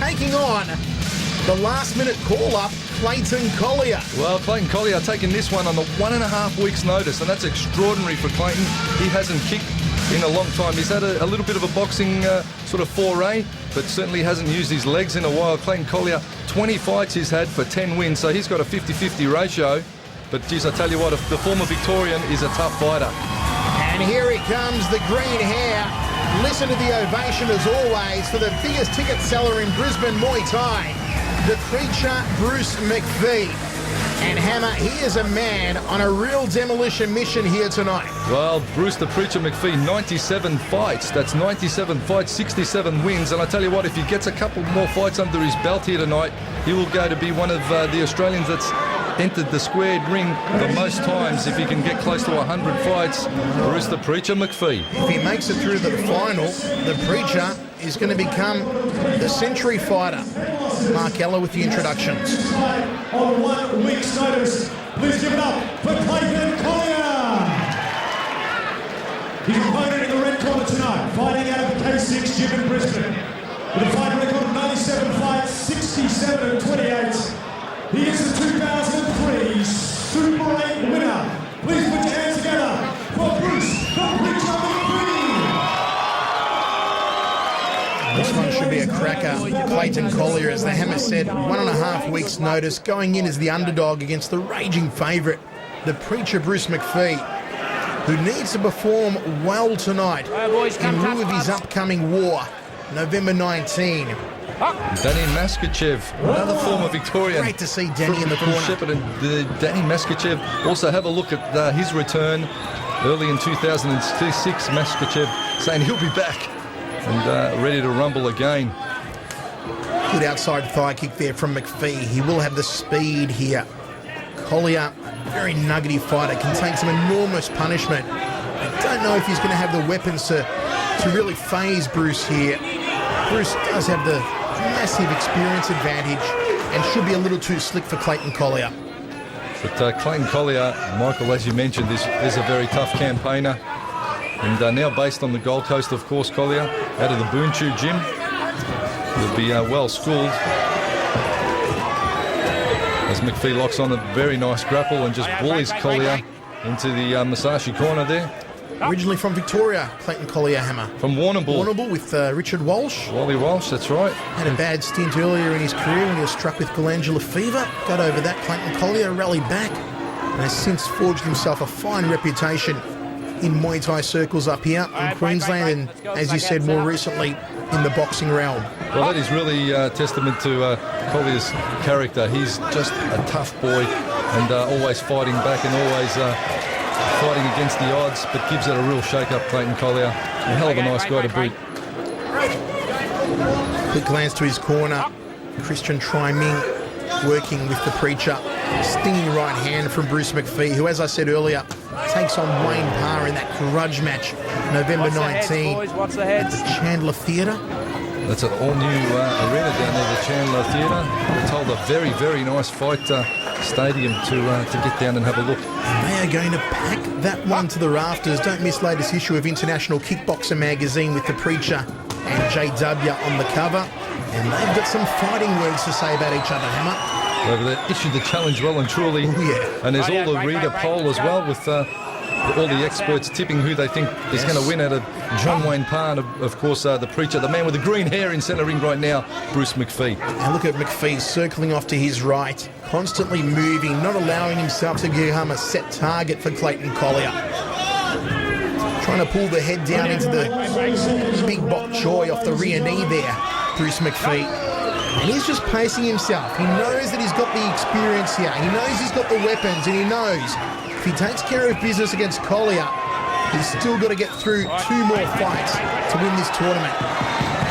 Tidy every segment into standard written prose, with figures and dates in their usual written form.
taking on the last-minute call-up, Clayton Collier. Well, Clayton Collier taking this one on the 1.5 weeks' notice, and that's extraordinary for Clayton. He hasn't kicked in a long time. He's had a little bit of a boxing sort of foray, but certainly hasn't used his legs in a while. Clayton Collier, 20 fights he's had for 10 wins, so he's got a 50-50 ratio. But, geez, I tell you what, the former Victorian is a tough fighter. And here he comes, the green hair. Listen to the ovation, as always, for the biggest ticket seller in Brisbane Muay Thai, the preacher, Bruce Macfie. And Hammer, he is a man on a real demolition mission here tonight. Well, Bruce the Preacher Macfie, 97 fights. That's 97 fights, 67 wins. And I tell you what, if he gets a couple more fights under his belt here tonight, he will go to be one of the Australians that's entered the squared ring the most times. If he can get close to 100 fights, Bruce the Preacher Macfie. If he makes it through to the final, the Preacher is going to become the century fighter. Mark Ella with the introductions. On 1 week's notice, please give it up for Clayton Collier. His opponent in the red corner tonight, fighting out of the K6 gym in Brisbane, with a fighting record of 97 fights, 67 and 28. He is the 2003 Super 8 winner. Please put your hands together for Bruce the Preacher Macfie. This one should be a cracker. Clayton Collier, as the Hammer said, 1.5 weeks' notice, going in as the underdog against the raging favourite, the Preacher Bruce Macfie, who needs to perform well tonight in lieu of his upcoming war, November 19. Danny Maskachev, another former Victorian. Great to see Danny in the corner. Shepard and Danny Maskachev. Also have a look at his return early in 2006. Maskachev saying he'll be back and ready to rumble again. Good outside thigh kick there from Macfie. He will have the speed here. Collier, very nuggety fighter, can take some enormous punishment. I don't know if he's going to have the weapons to really phase Bruce here. Bruce does have the massive experience advantage and should be a little too slick for Clayton Collier. But Clayton Collier, Michael, as you mentioned, is a very tough campaigner. And now based on the Gold Coast, of course, Collier, out of the Boonchu gym. He'll be well schooled. As Macfie locks on a very nice grapple and just bullies Collier into the Musashi corner there. Originally from Victoria, Clayton Collier, Hammer. From Warrnambool. Warrnambool with Richard Walsh. Wally Walsh, that's right. Had a bad stint earlier in his career when he was struck with glandular fever. Got over that. Clayton Collier rallied back and has since forged himself a fine reputation in Muay Thai circles up here in Queensland and, as you said, more recently in the boxing realm. Well, that is really testament to Collier's character. He's just a tough boy and always fighting back and always fighting against the odds, but gives it a real shake-up, Clayton Collier. A hell of a nice guy to boot. Quick glance to his corner. Christian Tri-Ming working with the Preacher. Stinging right hand from Bruce Macfie, who, as I said earlier, takes on Wayne Parr in that grudge match, November 19 at the Chandler Theatre. That's an all-new arena down there, the Chandler Theatre. We're told a very, very nice fight stadium to get down and have a look. And they are going to pack that one to the rafters. Don't miss latest issue of International Kickboxer magazine with the Preacher and JW on the cover. And they've got some fighting words to say about each other, Hammer. They issued the challenge well and truly. Oh, yeah. And there's all the reader poll as well, with all the experts tipping who they think is going to win out of John Wayne Parr and, of course, the Preacher, the man with the green hair in centre ring right now, Bruce Macfie. And look at Macfie circling off to his right, constantly moving, not allowing himself to become a set target for Clayton Collier. Trying to pull the head down into the big bok choy off the rear knee there, Bruce Macfie. And he's just pacing himself. He knows that he's got the experience here. He knows he's got the weapons, and he knows if he takes care of business against Collier, he's still got to get through 2 more fights to win this tournament.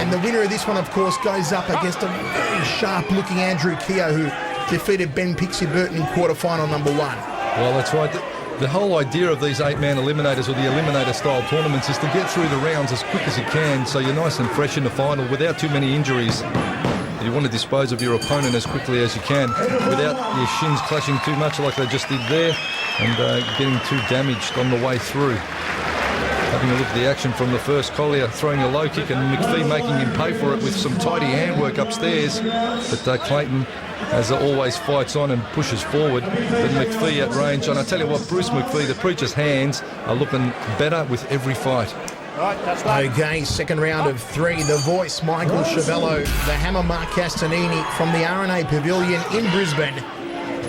And the winner of this one, of course, goes up against a very sharp-looking Andrew Keogh, who defeated Ben Pixie Burton in quarterfinal number 1. Well, that's right. The whole idea of these 8-man eliminators or the eliminator-style tournaments is to get through the rounds as quick as you can, so you're nice and fresh in the final without too many injuries. You want to dispose of your opponent as quickly as you can without your shins clashing too much like they just did there and getting too damaged on the way through. Having a look at the action from the first, Collier throwing a low kick and Macfie making him pay for it with some tidy handwork upstairs. But Clayton, as always, fights on and pushes forward. But Macfie at range. And I tell you what, Bruce Macfie, the preacher's hands are looking better with every fight. Okay, second round of 3. The voice, Michael Chiavello. The hammer, Mark Castanini from the RNA Pavilion in Brisbane.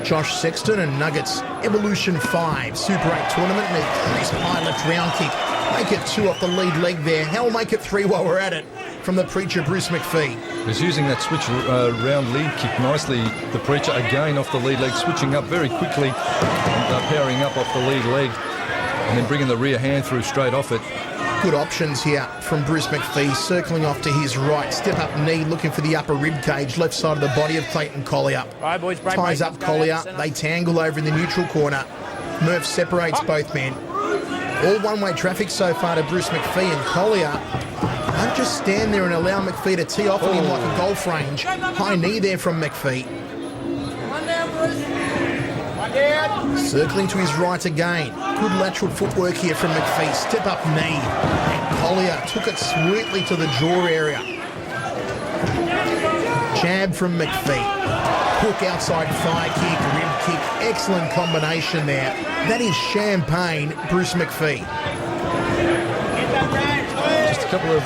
Josh Sexton and Nuggets Evolution 5 Super 8 tournament and a Chris high left round kick. Make it 2 off the lead leg there. Hell, make it 3 while we're at it from the preacher, Bruce Macfie. He's using that switch round lead kick nicely. The preacher again off the lead leg, switching up very quickly and powering up off the lead leg and then bringing the rear hand through straight off it. Good options here from Bruce Macfie, circling off to his right. Step up knee, looking for the upper rib cage, left side of the body of Clayton Collier. Right, boys, Ties up Collier. They tangle over in the neutral corner. Murph separates both men. All one-way traffic so far to Bruce Macfie and Collier. Don't just stand there and allow Macfie to tee off on him like a golf range. High knee there from Macfie. Circling to his right again. Good lateral footwork here from Macfie. Step up knee. And Collier took it sweetly to the jaw area. Jab from Macfie. Hook outside thigh kick, rib kick. Excellent combination there. That is champagne, Bruce Macfie. Just a couple of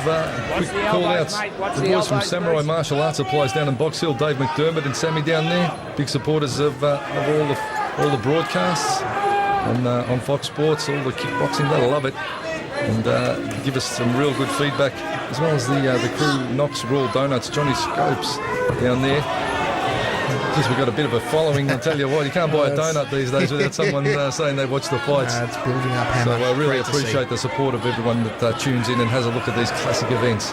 quick call-outs. The boys from Samurai Martial Arts Supplies down in Box Hill, Dave McDermott and Sammy down there. Big supporters of all the broadcasts on Fox Sports, all the kickboxing. They'll love it and give us some real good feedback, as well as the crew Knox Raw Donuts, Johnny Scopes down there. Because we've got a bit of a following, I'll tell you what, you can't buy a donut these days without someone saying they watch the fights. It's building up, Hammer. So I really appreciate the support of everyone that tunes in and has a look at these classic events.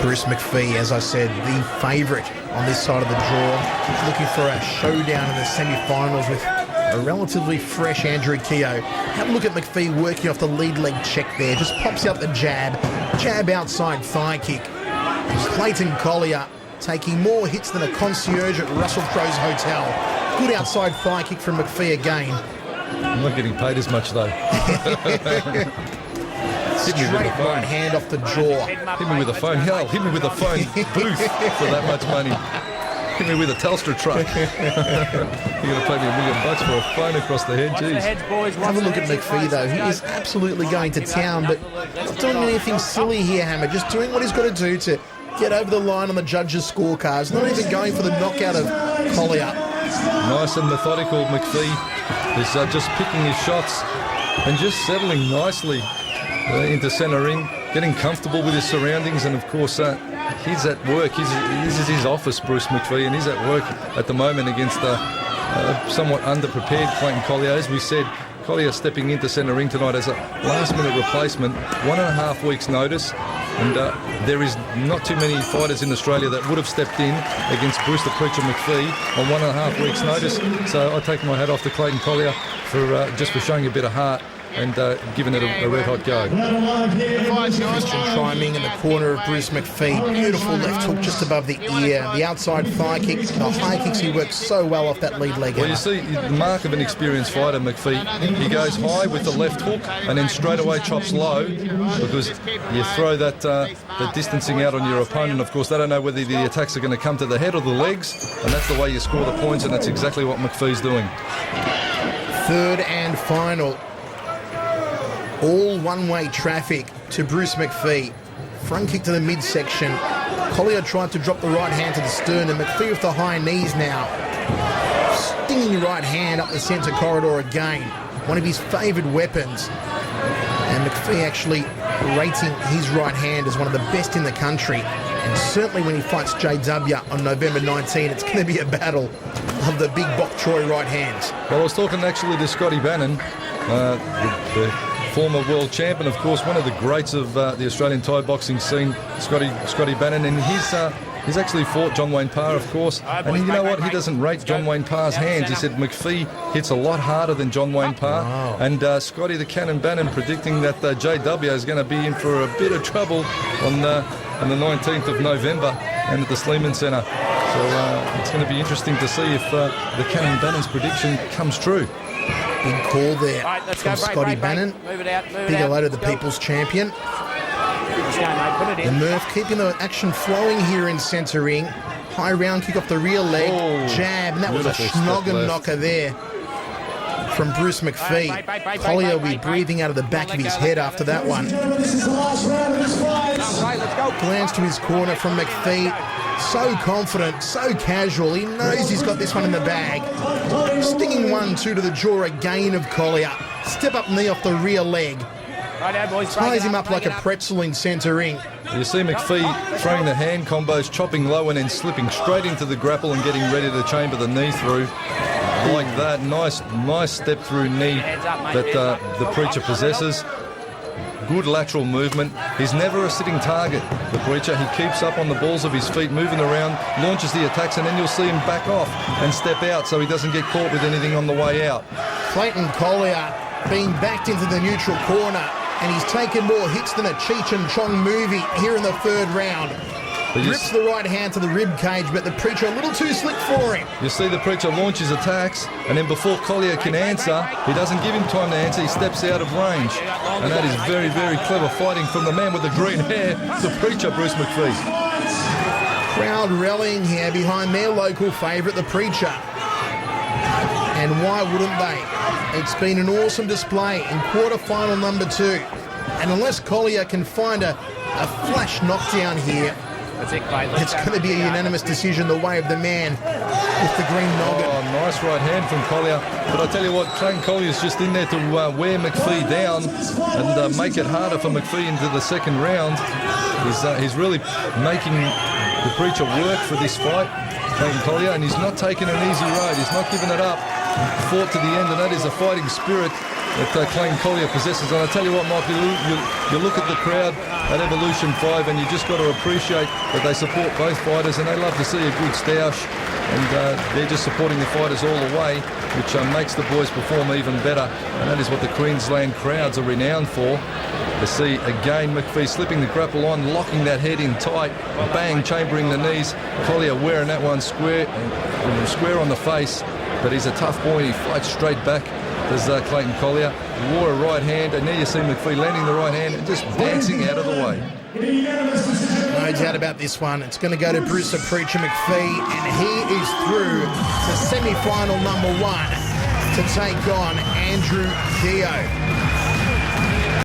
Bruce Macfie, as I said, the favourite on this side of the draw. Looking for a showdown in the semi-finals with a relatively fresh Andrew Keogh. Have a look at Macfie working off the lead leg check there. Just pops out the jab. Jab outside thigh kick. Clayton Collier taking more hits than a concierge at Russell Crowe's hotel. Good outside thigh kick from Macfie again. I'm not getting paid as much though. Straight right hand off the jaw. Hit me with a phone. Hell, hit me with a phone booth for that much money. Hit me with a Telstra truck. You're going to pay me $1 million for a phone across the head. Jeez. Have a look at Macfie though. He is absolutely going to town, but not doing anything silly here, Hammer. Just doing what he's got to do to get over the line on the judges' scorecards. Not even going for the knockout of Collier. Nice and methodical. Macfie is just picking his shots and just settling nicely into centre ring, getting comfortable with his surroundings, and of course he's at work. This is his office, Bruce Macfie, and he's at work at the moment against somewhat underprepared Clayton Collier. As we said, Collier stepping into centre ring tonight as a last-minute replacement, 1.5 weeks' notice, and there is not too many fighters in Australia that would have stepped in against Bruce the Preacher Macfie on 1.5 weeks' notice. So I take my hat off to Clayton Collier for showing a bit of heart and giving it a red-hot go. Christian chiming in the corner of Bruce Macfie. Beautiful left hook just above the ear. The outside thigh kicks, the high kicks, he works so well off that lead leg. Well, you see, the mark of an experienced fighter, Macfie, he goes high with the left hook and then straight away chops low, because you throw that distancing out on your opponent. Of course, they don't know whether the attacks are going to come to the head or the legs, and that's the way you score the points, and that's exactly what Macfie's doing. Third and final. All one-way traffic to Bruce Macfie. Front kick to the midsection. Collier tried to drop the right hand to the sternum. Macfie with the high knees now. Stinging right hand up the centre corridor again. One of his favoured weapons. And Macfie actually rating his right hand as one of the best in the country. And certainly when he fights JW on November 19, it's going to be a battle of the big Bok Choy right hands. Well, I was talking actually to Scotty Bannon, the former world champion, of course, one of the greats of the Australian Thai boxing scene, Scotty Bannon, and he's actually fought John Wayne Parr, of course, and you know what, he doesn't rate John Wayne Parr's hands. He said Macfie hits a lot harder than John Wayne Parr. Wow. And Scotty the Cannon Bannon predicting that JW is going to be in for a bit of trouble on the 19th of November and at the Sleeman Centre. So it's going to be interesting to see if the Cannon Bannon's prediction comes true. Big call there Right, let's from go. Break, Scotty break, Bannon. break. Move it out, move it Big out. hello to the Let's go. People's Champion. Let's go, mate. Put it The in. Murph keeping the action flowing here in centre ring. High round kick off the rear leg. Oh, Jab, and that was a beautiful step schnoggin left. knocker there from Bruce Macfie. Break, Collier will be break. breathing out of the back of his head after that one. This is the last round of this fight. Right, let's go. Glance to his corner from Macfie. So confident, so casual. He knows he's got this one in the bag. Stinging 1-2 to the jaw again of Collier. Step up knee off the rear leg. Right, boys. Ties him up like a pretzel in centre ring. You see Macfie throwing the hand combos, chopping low and then slipping straight into the grapple and getting ready to chamber the knee through. Like that, nice step through knee that the Preacher possesses. Good lateral movement. He's never a sitting target, the Preacher. He keeps up on the balls of his feet, moving around, launches the attacks, and then you'll see him back off and step out so he doesn't get caught with anything on the way out. Clayton Collier being backed into the neutral corner, and he's taken more hits than a Cheech and Chong movie here in the third round. Rips the right hand to the rib cage, but the Preacher a little too slick for him. You see the Preacher launch his attacks, and then before Collier can answer, he doesn't give him time to answer, he steps out of range. And that is very, very clever fighting from the man with the green hair, the Preacher, Bruce Macfie. Crowd rallying here behind their local favourite, the Preacher. And why wouldn't they? It's been an awesome display in quarter-final number 2. And unless Collier can find a flash knockdown here, That's it, mate. Let's it's go. going to be a unanimous decision the way of the man with the green noggin. Oh, nice right hand from Collier. But I tell you what, Clayton Collier's just in there to wear Macfie down and make it harder for Macfie into the second round. He's really making the Preacher work for this fight, Clayton Collier, and he's not taking an easy road. He's not giving it up. Fought to the end, and that is a fighting spirit that Clayton Collier possesses. And I tell you what, Mike, you look at the crowd at Evolution 5 and you just got to appreciate that they support both fighters and they love to see a good stoush, and they're just supporting the fighters all the way, which makes the boys perform even better, and that is what the Queensland crowds are renowned for. To see again Macfie slipping the grapple on, locking that head in tight, bang, chambering the knees. Collier wearing that one square on the face, but he's a tough boy. He fights straight back. There's Clayton Collier. Wore a right hand, and now you see Macfie landing the right hand and just dancing out of the way. No doubt about this one. It's going to go to Bruce the Preacher Macfie, and he is through to semi-final number 1 to take on Andrew Keogh.